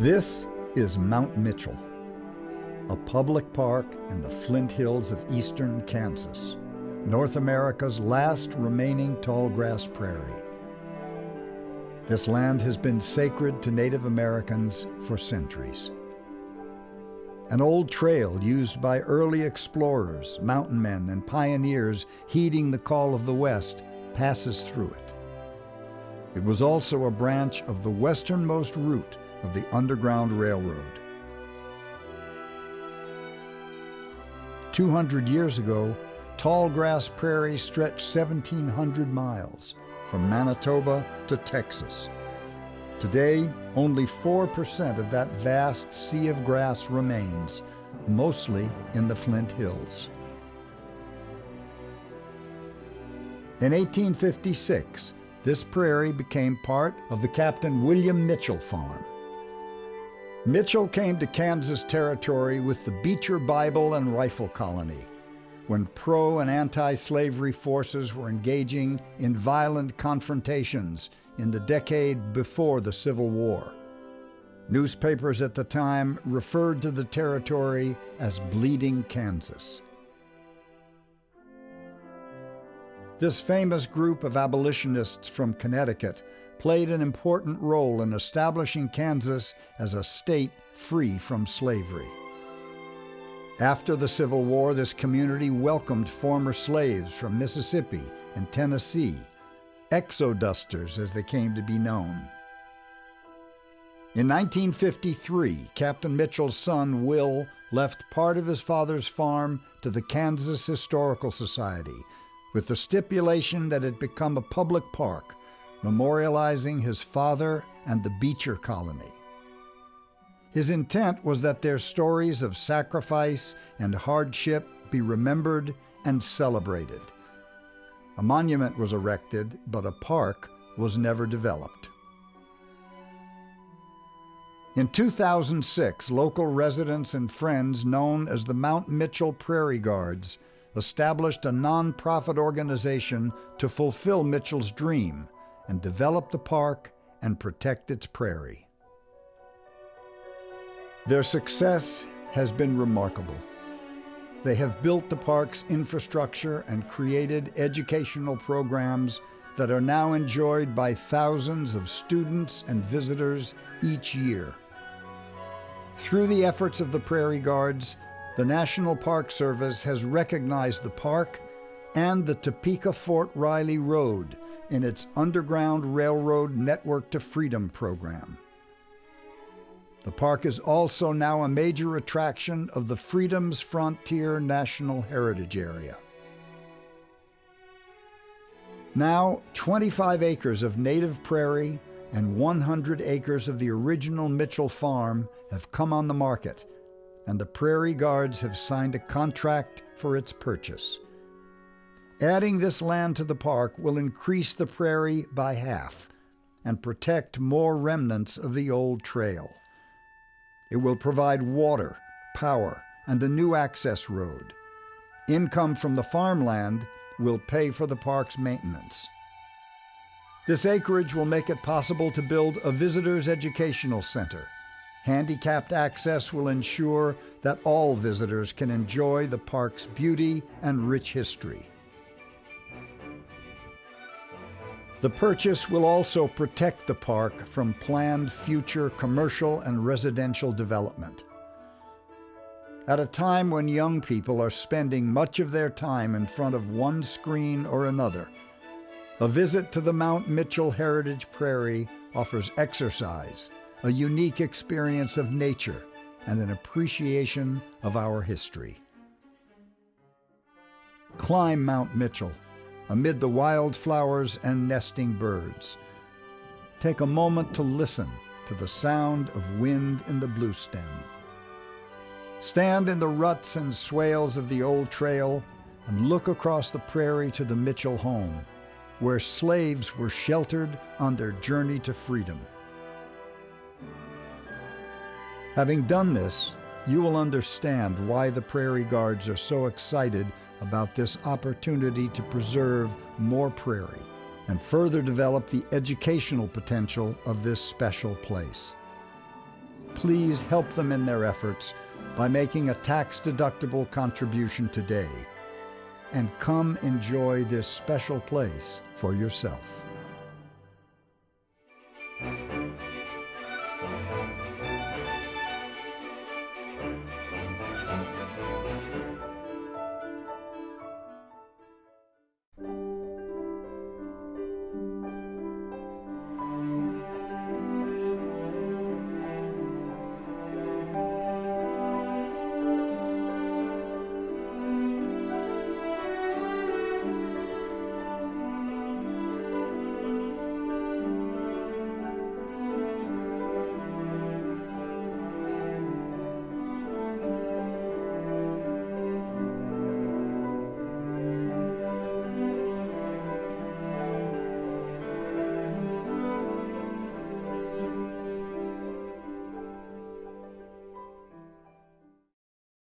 This is Mount Mitchell, a public park in the Flint Hills of eastern Kansas, North America's last remaining tallgrass prairie. This land has been sacred to Native Americans for centuries. An old trail used by early explorers, mountain men, and pioneers heeding the call of the West passes through it. It was also a branch of the westernmost route of the Underground Railroad. 200 years ago, tallgrass prairie stretched 1,700 miles from Manitoba to Texas. Today, only 4% of that vast sea of grass remains, mostly in the Flint Hills. In 1856, this prairie became part of the Captain William Mitchell Farm. Mitchell came to Kansas territory with the Beecher Bible and Rifle Colony, when pro- and anti-slavery forces were engaging in violent confrontations in the decade before the Civil War. Newspapers at the time referred to the territory as Bleeding Kansas. This famous group of abolitionists from Connecticut played an important role in establishing Kansas as a state free from slavery. After the Civil War, this community welcomed former slaves from Mississippi and Tennessee, exodusters as they came to be known. In 1953, Captain Mitchell's son, Will, left part of his father's farm to the Kansas Historical Society with the stipulation that it become a public park, memorializing his father and the Beecher colony. His intent was that their stories of sacrifice and hardship be remembered and celebrated. A monument was erected, but a park was never developed. In 2006, local residents and friends known as the Mount Mitchell Prairie Guards established a nonprofit organization to fulfill Mitchell's dream and develop the park and protect its prairie. Their success has been remarkable. They have built the park's infrastructure and created educational programs that are now enjoyed by thousands of students and visitors each year. Through the efforts of the Prairie Guards, the National Park Service has recognized the park and the Topeka-Fort Riley Road in its Underground Railroad Network to Freedom program. The park is also now a major attraction of the Freedom's Frontier National Heritage Area. Now, 25 acres of native prairie and 100 acres of the original Mitchell Farm have come on the market, and the Prairie Guards have signed a contract for its purchase. Adding this land to the park will increase the prairie by half and protect more remnants of the old trail. It will provide water, power, and a new access road. Income from the farmland will pay for the park's maintenance. This acreage will make it possible to build a visitors' educational center. Handicapped access will ensure that all visitors can enjoy the park's beauty and rich history. The purchase will also protect the park from planned future commercial and residential development. At a time when young people are spending much of their time in front of one screen or another, a visit to the Mount Mitchell Heritage Prairie offers exercise, a unique experience of nature, and an appreciation of our history. Climb Mount Mitchell amid the wildflowers and nesting birds. Take a moment to listen to the sound of wind in the bluestem. Stand in the ruts and swales of the old trail and look across the prairie to the Mitchell home, where slaves were sheltered on their journey to freedom. Having done this, you will understand why the Prairie Guards are so excited about this opportunity to preserve more prairie and further develop the educational potential of this special place. Please help them in their efforts by making a tax-deductible contribution today. And come enjoy this special place for yourself.